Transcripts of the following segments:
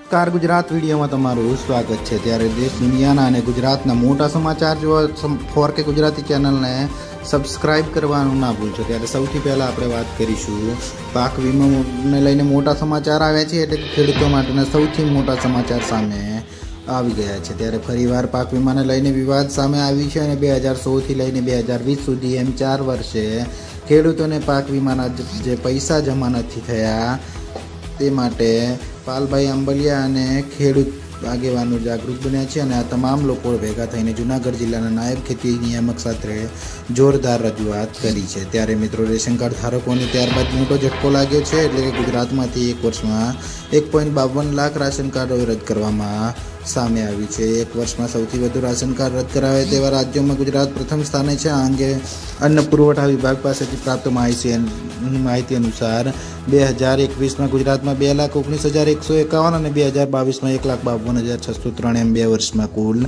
નમસ્કાર ગુજરાત વિડીયોમાં તમારું સ્વાગત છે। ત્યારે દેશ દુનિયાના અને ગુજરાતના મોટા સમાચાર જોવા ફોરકે ગુજરાતી ચેનલને સબસ્ક્રાઇબ કરવાનું ના ભૂલશો। ત્યારે સૌથી પહેલાં આપણે વાત કરીશું પાક વીમાને લઈને મોટા સમાચાર આવ્યા છે, એટલે ખેડૂતો માટેના સૌથી મોટા સમાચાર સામે આવી ગયા છે। ત્યારે ફરીવાર પાક વીમાને લઈને વિવાદ સામે આવી છે અને 2016થી લઈને 2020 સુધી એમ 4 વર્ષે ખેડૂતોને પાક વીમાના જે પૈસા જમા નથી થયા તે માટે પાલભાઈ આંબલિયા અને ખેડૂત આગેવાનો જાગૃત બન્યા છે અને આ તમામ લોકો ભેગા થઈને જૂનાગઢ જિલ્લાના નાયબ ખેતી નિયામક સાથે જોરદાર રજૂઆત કરી છે। ત્યારે મિત્રો રેશન કાર્ડ ધારકોને ત્યારબાદ મોટો ઝટકો લાગ્યો છે, એટલે કે ગુજરાતમાંથી એક વર્ષમાં 1.52 લાખ રાશન કાર્ડો રદ કરવામાં સામે આવી છે। એક વર્ષમાં સૌથી વધુ રાશન કાર્ડ રદ કરાવે તેવા રાજ્યોમાં ગુજરાત પ્રથમ સ્થાને છે। આ અંગે અન્ન પુરવઠા વિભાગ પાસેથી પ્રાપ્ત માહિતી અનુસાર 2021માં ગુજરાતમાં 2,19,151 અને 2022માં 1,52,603 એમ 2 વર્ષમાં કુલ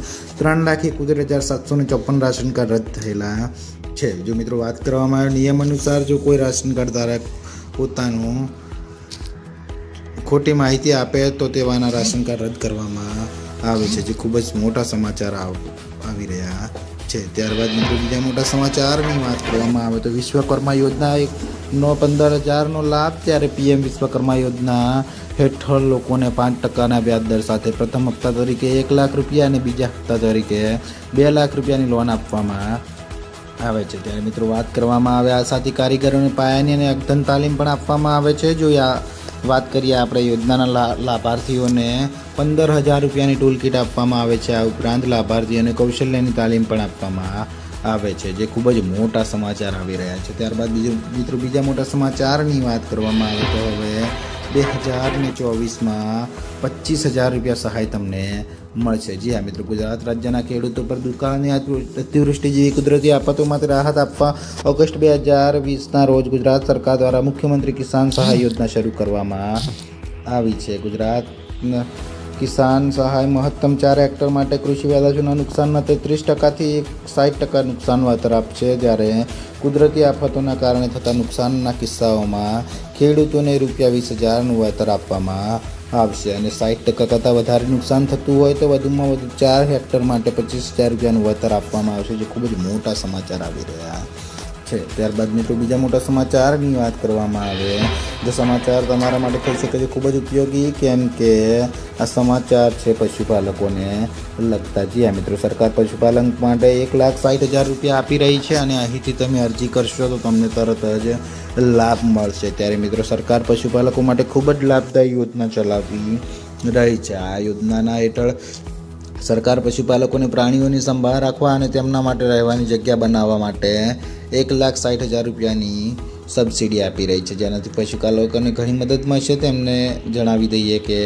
3,71,754 રાશન કાર્ડ રદ થયેલા છે। જો મિત્રો વાત કરવામાં આવે નિયમ અનુસાર જો કોઈ રાશન કાર્ડ ધારક પોતાનું ખોટી માહિતી આપે તો તેવાના રાશન કાર્ડ રદ કરવામાં આવે છે, જે ખૂબ જ મોટા સમાચાર આવી રહ્યા છે। ત્યારબાદ મિત્રો બીજા મોટા સમાચારની વાત કરવામાં આવે તો વિશ્વકર્મા યોજના નો 15,000નો લાભ। ત્યારે પીએમ વિશ્વકર્મા યોજના હેઠળ લોકોને 5% વ્યાજ દર સાથે પ્રથમ હપ્તા તરીકે 1 લાખ રૂપિયા અને બીજા હપ્તા તરીકે 2 લાખ રૂપિયાની લોન આપવામાં આવે છે। ત્યારે મિત્રો વાત કરવામાં આવે આ સાથે કારીગરોને પાયાની અને અદ્યતન તાલીમ પણ આપવામાં આવે છે। જો વાત કરીએ આપણે યોજનાના લાભાર્થીઓને 15,000 રૂપિયાની ટૂલ કિટ આપવામાં આવે છે। આ ઉપરાંત લાભાર્થીઓને કૌશલ્યની તાલીમ પણ આપવામાં આવે છે, જે ખૂબ જ મોટા સમાચાર આવી રહ્યા છે। ત્યારબાદ બીજા મોટા સમાચારની વાત કરવામાં આવે તો હવે 2024માં 25,000 રૂપિયા સહાય તમને મળશે। જી હા મિત્રો, ગુજરાત રાજ્યના ખેડૂતો પર દુકાળની અતિવૃષ્ટિ જેવી કુદરતી આફતોમાંથી રાહત આપવા ઓગસ્ટ 2020ના રોજ ગુજરાત સરકાર દ્વારા મુખ્યમંત્રી કિસાન સહાય યોજના શરૂ કરવામાં આવી છે। ગુજરાત કિસાન સહાય મહત્તમ 4 હેક્ટર માટે કૃષિ પેદાશોના નુકસાનના 33%થી 60% નુકસાન વળતર આપશે। જ્યારે કુદરતી આફતોના કારણે થતા નુકસાનના કિસ્સાઓમાં ખેડૂતોને ₹20,000નું વળતર આપવામાં આવશે અને 60% કરતાં વધારે નુકસાન થતું હોય તો વધુમાં વધુ 4 હેક્ટર માટે ₹25,000 રૂપિયાનું વળતર આપવામાં આવશે, જે ખૂબ જ મોટા સમાચાર આવી રહ્યા છે। ત્યારબાદ મિત્રો બીજા મોટા સમાચારની વાત કરવામાં આવે જે સમાચાર તમારા માટે થઈ શકે છે ખૂબ જ ઉપયોગી, કેમ કે આ સમાચાર છે પશુપાલકોને લગતા। જી હા મિત્રો, સરકાર પશુપાલન માટે 1,60,000 રૂપિયા આપી રહી છે અને અહીંથી તમે અરજી કરશો તો તમને તરત જ લાભ મળશે। ત્યારે મિત્રો સરકાર પશુપાલકો માટે ખૂબ જ લાભદાયી યોજના ચલાવી રહી છે। આ યોજનાના હેઠળ સરકાર પશુપાલકોને પ્રાણીઓની સંભાળ રાખવા અને તેમના માટે રહેવાની જગ્યા બનાવવા માટે 1,60,000 રૂપિયાની સબસિડી આપી રહી છે, જેનાથી પશુપાલકોને ઘણી મદદ મળશે। તેમને જણાવી દઈએ કે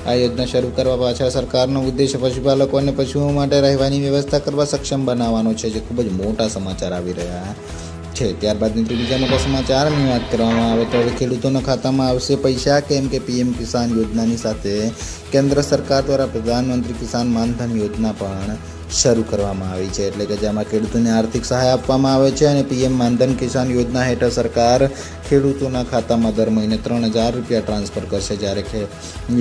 આ યોજના શરૂ કરવા પાછળ સરકારનો ઉદ્દેશ્ય પશુપાલકો અને પશુઓ માટે રહેવાની વ્યવસ્થા કરવા સક્ષમ બનાવવાનો છે, જે ખૂબ જ મોટા સમાચાર આવી રહ્યા છે। ત્યારબાદ મિત્રો બીજા મોટા સમાચારની વાત કરવામાં આવે તો હવે ખેડૂતોના ખાતામાં આવશે પૈસા, કેમ કે પીએમ કિસાન યોજનાની સાથે કેન્દ્ર સરકાર દ્વારા પ્રધાનમંત્રી કિસાન માનધન યોજના પણ શરૂ કરવામાં આવી છે, એટલે કે જેમાં ખેડૂતોને આર્થિક સહાય આપવામાં આવે છે અને પીએમ માનધન કિસાન યોજના હેઠળ સરકાર ખેડૂતોના ખાતામાં દર મહિને 3,000 રૂપિયા ટ્રાન્સફર કરશે। જ્યારે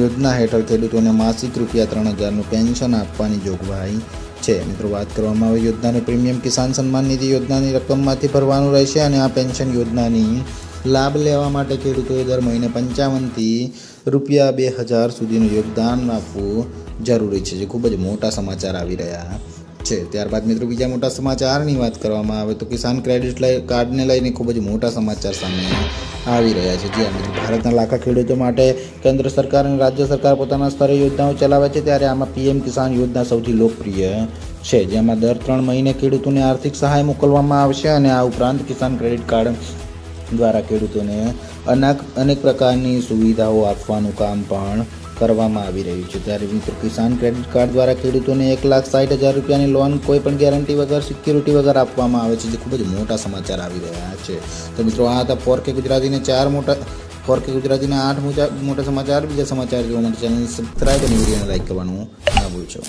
યોજના હેઠળ ખેડૂતોને માસિક ₹3,000નું પેન્શન આપવાની જોગવાઈ છે। મિત્રો વાત કરવામાં આવે યોજનાનું પ્રીમિયમ કિસાન સન્માન નિધિ યોજનાની રકમમાંથી ભરવાનું રહેશે અને આ પેન્શન યોજનાની લાભ લેવા માટે ખેડૂતોએ દર મહિને 55થી ₹2,000 સુધીનું યોગદાન આપવું જરૂરી છે, જે ખૂબ જ મોટા સમાચાર આવી રહ્યા છે। ત્યારબાદ મિત્રો બીજા મોટા સમાચારની વાત કરવામાં આવે તો કિસાન ક્રેડિટ કાર્ડને લઈને ખૂબ જ મોટા સમાચાર સામે આવી રહ્યા છે। જે મિત્રો ભારતના લાખો ખેડૂતો માટે કેન્દ્ર સરકાર અને રાજ્ય સરકાર પોતાના સ્તરે યોજનાઓ ચલાવે છે। ત્યારે આમાં પીએમ કિસાન યોજના સૌથી લોકપ્રિય છે, જેમાં દર 3 મહિને ખેડૂતોને આર્થિક સહાય મોકલવામાં આવશે અને આ ઉપરાંત કિસાન ક્રેડિટ કાર્ડ દ્વારા ખેડૂતોને અનેક પ્રકારની સુવિધાઓ આપવાનું કામ પણ કરવામાં આવી રહ્યું છે। ત્યારે મિત્રો કિસાન ક્રેડિટ કાર્ડ દ્વારા ખેડૂતોને 1,60,000 રૂપિયાની લોન કોઈ પણ ગેરંટી વગર, સિક્યુરિટી વગર આપવામાં આવે છે, જે ખૂબ જ મોટા સમાચાર આવી રહ્યા છે। તો મિત્રો આ હતા ફોરકે ગુજરાતીના 8 મોટા સમાચાર। બીજા સમાચાર જોવા માટે ચેનલ સબસ્ક્રાઈબ અને વિડીયોને લાઈક કરવાનું ના ભૂલશો।